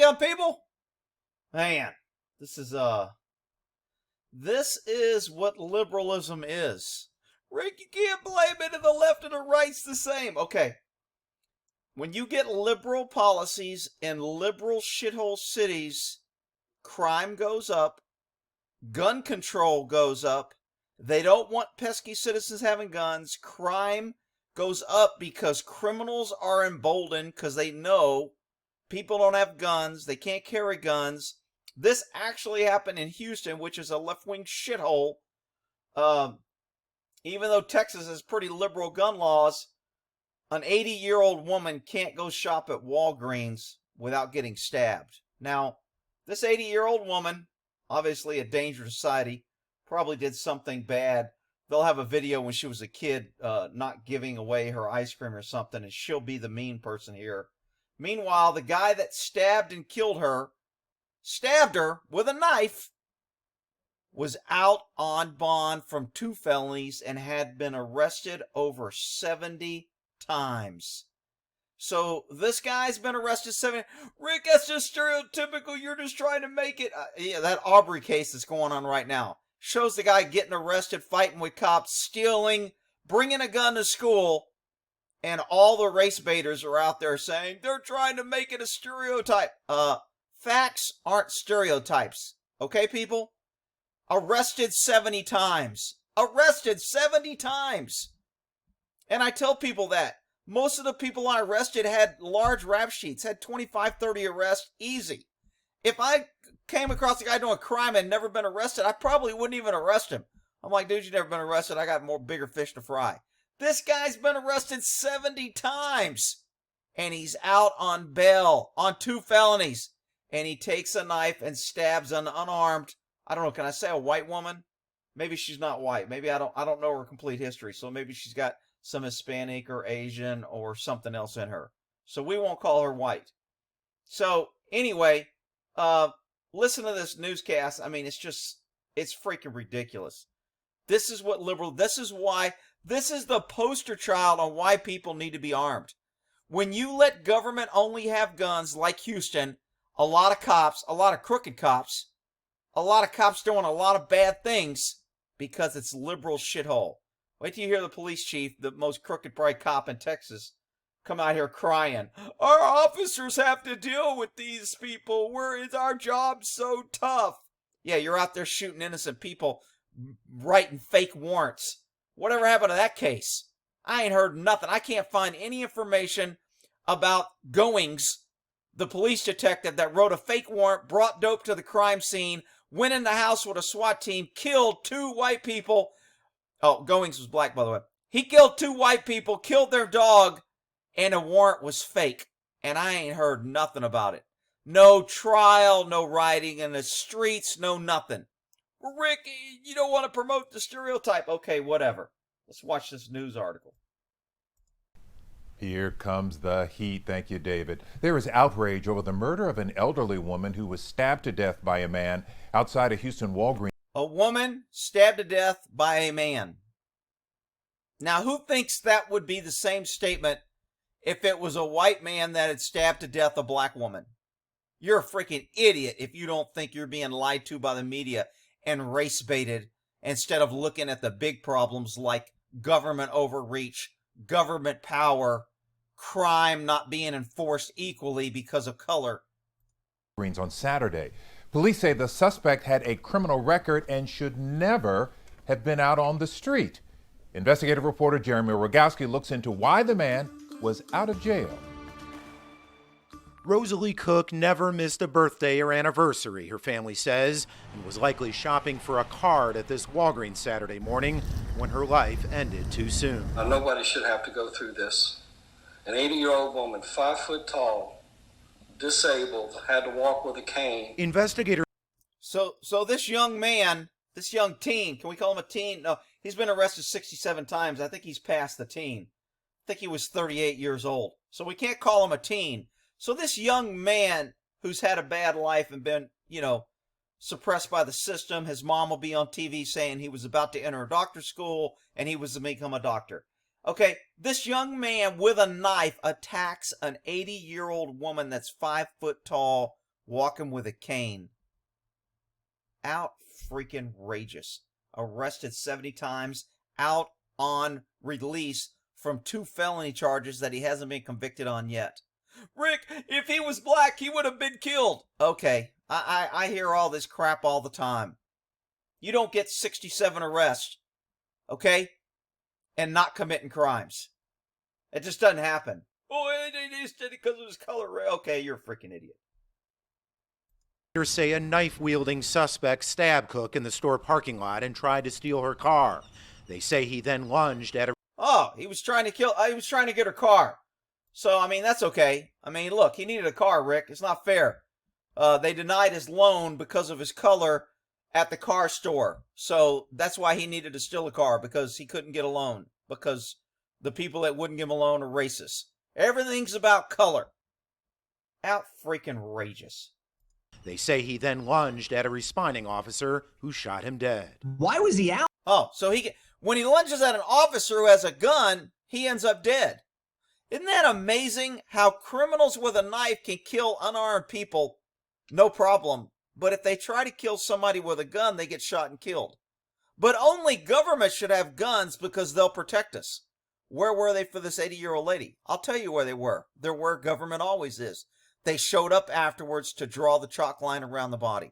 young people? Man, this is what liberalism is. Rick, you can't blame it, and the left and the right's the same. Okay. When you get liberal policies in liberal shithole cities, crime goes up, gun control goes up, they don't want pesky citizens having guns, crime goes up because criminals are emboldened because they know people don't have guns, they can't carry guns. This actually happened in Houston, which is a left-wing shithole. Even though Texas has pretty liberal gun laws, an 80-year-old woman can't go shop at Walgreens without getting stabbed. Now, this 80-year-old woman, obviously a danger to society, probably did something bad. They'll have a video when she was a kid not giving away her ice cream or something, and she'll be the mean person here. Meanwhile, the guy that stabbed and killed her, stabbed her with a knife, was out on bond from 2 felonies and had been arrested over 70 times. So this guy's been arrested 70. Rick, that's just stereotypical. You're just trying to make it. Yeah, that Aubrey case that's going on right now shows the guy getting arrested, fighting with cops, stealing, bringing a gun to school, and all the race baiters are out there saying they're trying to make it a stereotype. Facts aren't stereotypes. Okay, people? Arrested 70 times. Arrested 70 times. And I tell people that. Most of the people I arrested had large rap sheets, had 25, 30 arrests, easy. If I came across a guy doing a crime and never been arrested, I probably wouldn't even arrest him. I'm like, dude, you've never been arrested. I got bigger fish to fry. This guy's been arrested 70 times. And he's out on bail on 2 felonies. And he takes a knife and stabs an unarmed, I don't know, can I say a white woman? Maybe she's not white. Maybe I don't know her complete history. So maybe she's got some Hispanic or Asian or something else in her. So we won't call her white. So anyway, listen to this newscast. I mean, it's freaking ridiculous. This is what this is the poster child on why people need to be armed. When you let government only have guns like Houston, a lot of cops, a lot of crooked cops, a lot of cops doing a lot of bad things because it's liberal shithole. Wait till you hear the police chief, the most crooked probably cop in Texas, come out here crying. Our officers have to deal with these people. Is our job so tough? Yeah, you're out there shooting innocent people, writing fake warrants. Whatever happened to that case? I ain't heard nothing. I can't find any information about Goings, the police detective that wrote a fake warrant, brought dope to the crime scene, went in the house with a SWAT team, killed 2 white people. Oh, Goings was black, by the way. He killed 2 white people, killed their dog, and a warrant was fake. And I ain't heard nothing about it. No trial, no rioting in the streets, no nothing. Well, Rick, you don't want to promote the stereotype. Okay, whatever. Let's watch this news article. Here comes the heat. Thank you, David. There is outrage over the murder of an elderly woman who was stabbed to death by a man outside a Houston Walgreens. A woman stabbed to death by a man. Now, who thinks that would be the same statement if it was a white man that had stabbed to death a black woman? You're a freaking idiot if you don't think you're being lied to by the media and race baited instead of looking at the big problems like government overreach, government power, crime not being enforced equally because of color. On Saturday. Police say the suspect had a criminal record and should never have been out on the street. Investigative reporter Jeremy Rogowski looks into why the man was out of jail. Rosalie Cook never missed a birthday or anniversary, her family says, and was likely shopping for a card at this Walgreens Saturday morning when her life ended too soon. Nobody should have to go through this. An 80-year-old woman, 5 foot tall, disabled, had to walk with a cane. Investigators. So this young man, this young teen, can we call him a teen? No, he's been arrested 67 times. I think he's past the teen. I think he was 38 years old. So we can't call him a teen. So this young man who's had a bad life and been, suppressed by the system, his mom will be on TV saying he was about to enter a doctor's school and he was to become a doctor. Okay, this young man with a knife attacks an 80-year-old woman that's 5 foot tall walking with a cane. Out freaking rageous. Arrested 70 times, out on release from 2 felony charges that he hasn't been convicted on yet. Rick, if he was black, he would have been killed. Okay, I hear all this crap all the time. You don't get 67 arrests, okay, and not committing crimes. It just doesn't happen. Oh, it is because of his color. Okay, you're a freaking idiot. Say a knife-wielding suspect stabbed Cook in the store parking lot and tried to steal her car. They say he then lunged at her. Oh, he was trying to get her car. So, I mean, that's okay. I mean, look, he needed a car, Rick. It's not fair. They denied his loan because of his color at the car store. So that's why he needed to steal a car, because he couldn't get a loan, because the people that wouldn't give him a loan are racist. Everything's about color. Out freaking rageous. They say he then lunged at a responding officer who shot him dead. Why was he out? Oh, so when he lunges at an officer who has a gun, he ends up dead. Isn't that amazing how criminals with a knife can kill unarmed people? No problem. But if they try to kill somebody with a gun, they get shot and killed. But only government should have guns because they'll protect us. Where were they for this 80-year-old lady? I'll tell you where they were. They're where government always is. They showed up afterwards to draw the chalk line around the body.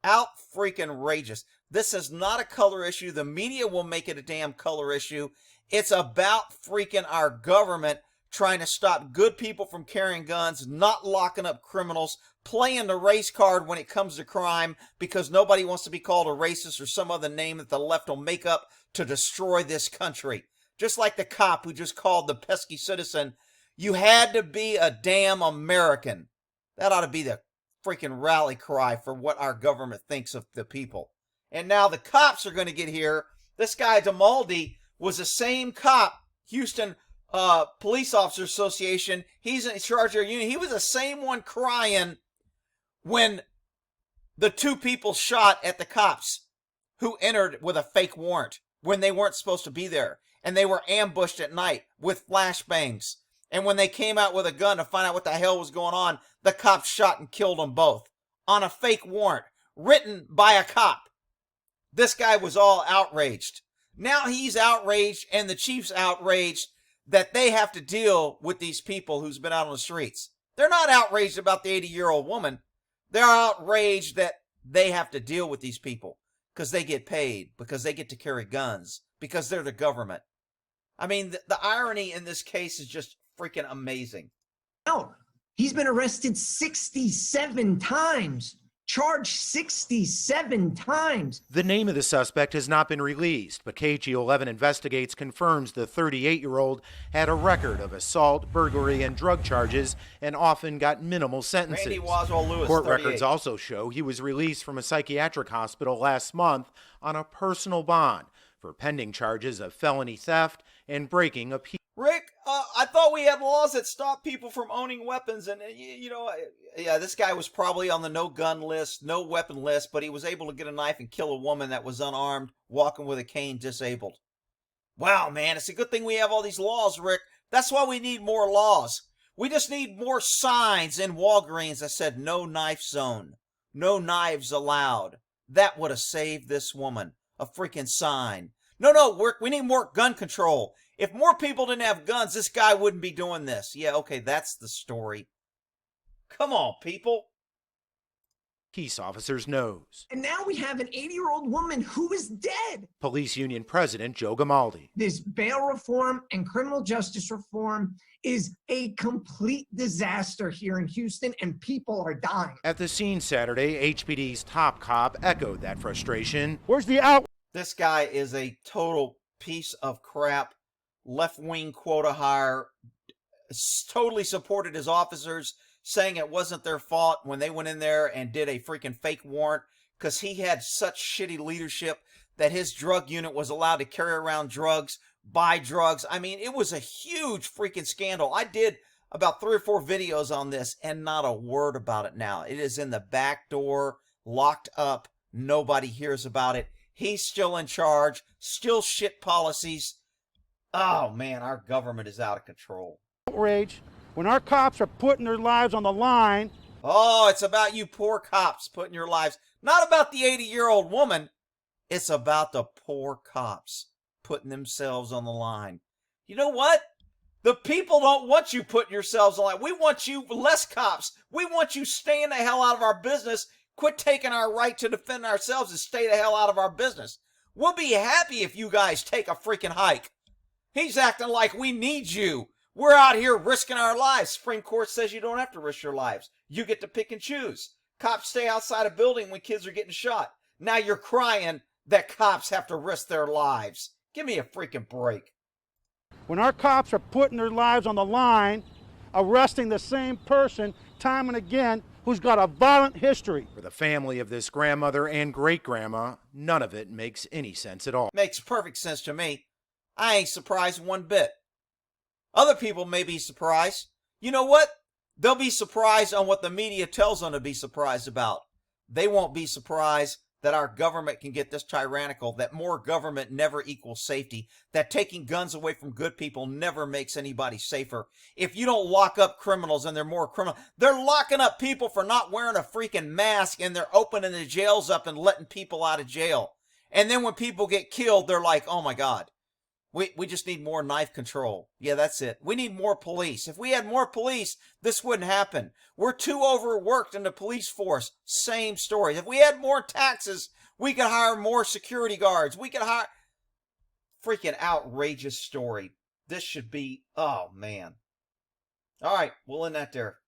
Out freaking rageous. This is not a color issue. The media will make it a damn color issue. It's about freaking our government trying to stop good people from carrying guns, not locking up criminals, playing the race card when it comes to crime because nobody wants to be called a racist or some other name that the left will make up to destroy this country. Just like the cop who just called the pesky citizen, you had to be a damn American. That ought to be the freaking rally cry for what our government thinks of the people. And now the cops are going to get here. This guy DeMaldi was the same cop, Houston Police Officer Association. He's in charge of their union. He was the same one crying when the 2 people shot at the cops who entered with a fake warrant when they weren't supposed to be there. And they were ambushed at night with flashbangs. And when they came out with a gun to find out what the hell was going on, the cops shot and killed them both on a fake warrant written by a cop. This guy was all outraged. Now he's outraged and the chief's outraged that they have to deal with these people who's been out on the streets. They're not outraged about the 80-year-old woman. They're outraged that they have to deal with these people because they get paid, because they get to carry guns, because they're the government. I mean, the irony in this case is just freaking amazing. Out. He's been arrested 67 times. Charged 67 times. The name of the suspect has not been released, but KG11 Investigates confirms the 38-year-old had a record of assault, burglary, and drug charges and often got minimal sentences. Randy Waswell Lewis, Court 38. records also show he was released from a psychiatric hospital last month on a personal bond for pending charges of felony theft and breaking a peace. Rick, I thought we had laws that stop people from owning weapons, and yeah, this guy was probably on the no gun list, no weapon list, but he was able to get a knife and kill a woman that was unarmed, walking with a cane, disabled. Wow, man, it's a good thing we have all these laws, Rick. That's why we need more laws. We just need more signs in Walgreens that said no knife zone, no knives allowed. That would have saved this woman. A freaking sign. No, Rick, we need more gun control. If more people didn't have guns, this guy wouldn't be doing this. Yeah, okay, that's the story. Come on, people. Peace officers' nose. And now we have an 80-year-old woman who is dead. Police Union President Joe Gamaldi. This bail reform and criminal justice reform is a complete disaster here in Houston, and people are dying. At the scene Saturday, HPD's top cop echoed that frustration. Where's the out? This guy is a total piece of crap. Left-wing quota hire. Totally supported his officers, saying it wasn't their fault when they went in there and did a freaking fake warrant because he had such shitty leadership that his drug unit was allowed to carry around drugs, buy drugs. I mean, it was a huge freaking scandal. I did about 3 or 4 videos on this and not a word about it now. It is in the back door, locked up. Nobody hears about it. He's still in charge, still shit policies. Oh, man, our government is out of control. Outrage when our cops are putting their lives on the line Oh, it's about you poor cops putting your lives, not about the 80-year-old woman. It's about the poor cops putting themselves on the line. You know what? The people don't want you putting yourselves on the line. We want you less cops. We want you staying the hell out of our business. Quit taking our right to defend ourselves and stay the hell out of our business. We'll be happy if you guys take a freaking hike. He's acting like we need you. We're out here risking our lives. Supreme Court says you don't have to risk your lives. You get to pick and choose. Cops stay outside a building when kids are getting shot. Now you're crying that cops have to risk their lives. Give me a freaking break. When our cops are putting their lives on the line, arresting the same person time and again who's got a violent history. For the family of this grandmother and great-grandma, none of it makes any sense at all. Makes perfect sense to me. I ain't surprised one bit. Other people may be surprised. You know what? They'll be surprised on what the media tells them to be surprised about. They won't be surprised that our government can get this tyrannical, that more government never equals safety, that taking guns away from good people never makes anybody safer. If you don't lock up criminals and they're more criminal, they're locking up people for not wearing a freaking mask, and they're opening the jails up and letting people out of jail. And then when people get killed, they're like, oh my God, we just need more knife control. Yeah, that's it. We need more police. If we had more police, this wouldn't happen. We're too overworked in the police force. Same story. If we had more taxes, we could hire more security guards. We could hire... Freaking outrageous story. This should be... Oh, man. All right, we'll end that there.